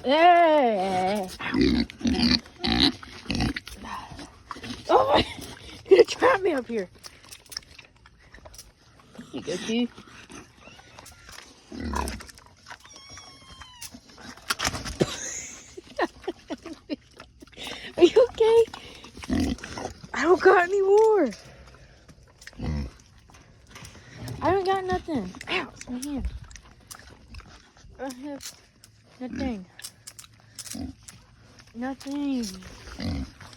Hey. Oh my! You're gonna trap me up here. You go, too. Are you okay? I don't got any more. I don't got nothing. Ow, it's my hand. I have nothing. Nothing. Nothing.